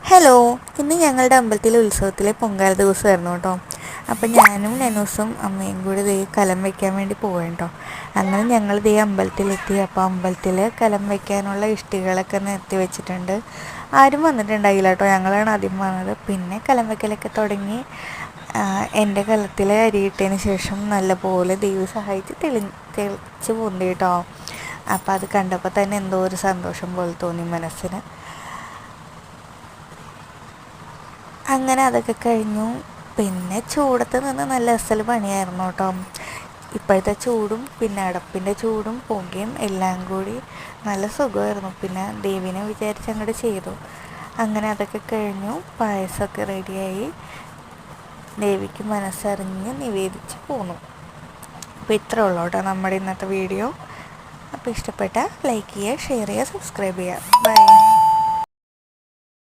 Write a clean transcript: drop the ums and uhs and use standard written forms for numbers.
Hello, ഇന്ന് ഞങ്ങളുടെ അമ്പലത്തിലെ ഉത്സവത്തിലെ പൊങ്കാല ദിവസമായിരുന്നു കേട്ടോ. അപ്പം ഞാനും നെനൂസും അമ്മയും കൂടി ദേ കലം വയ്ക്കാൻ വേണ്ടി പോവുകയാണ് കേട്ടോ. അങ്ങനെ ഞങ്ങൾ ദേ അമ്പലത്തിലെത്തി. അപ്പോൾ അമ്പലത്തിൽ കലം വയ്ക്കാനുള്ള ഇഷ്ടികളൊക്കെ നിരത്തി വെച്ചിട്ടുണ്ട്. ആരും വന്നിട്ടുണ്ടായില്ല കേട്ടോ, ഞങ്ങളാണ് ആദ്യം വന്നത്. പിന്നെ കലം വയ്ക്കലൊക്കെ തുടങ്ങി. എൻ്റെ കലത്തിൽ അരിയിട്ടതിന് ശേഷം നല്ലപോലെ ദൈവം സഹായിച്ച് തെളിച്ച് പോന്നി കേട്ടോ. അപ്പോൾ അത് കണ്ടപ്പോൾ തന്നെ എന്തോ ഒരു സന്തോഷം പോലെ തോന്നി മനസ്സിന്. അങ്ങനെ അതൊക്കെ കഴിഞ്ഞു. പിന്നെ ചൂടത്ത് നിന്ന് നല്ല അസൽ പണിയായിരുന്നു കേട്ടോ. ഇപ്പോഴത്തെ ചൂടും പിന്നെ അടപ്പിൻ്റെ ചൂടും പുകയും എല്ലാം കൂടി നല്ല സുഖമായിരുന്നു. പിന്നെ ദേവിനെ വിചാരിച്ച് അങ്ങോട്ട് ചെയ്തു. അങ്ങനെ അതൊക്കെ കഴിഞ്ഞു. പായസമൊക്കെ റെഡിയായി. ദേവിക്ക് മനസ്സറിഞ്ഞ് നിവേദിച്ച് പോന്നു. അപ്പോൾ ഇത്രേ ഉള്ളൂ കേട്ടോ നമ്മുടെ ഇന്നത്തെ വീഡിയോ. അപ്പോൾ ഇഷ്ടപ്പെട്ടാൽ ലൈക്ക് ചെയ്യുക, ഷെയർ ചെയ്യുക, സബ്സ്ക്രൈബ് ചെയ്യുക. ബൈ.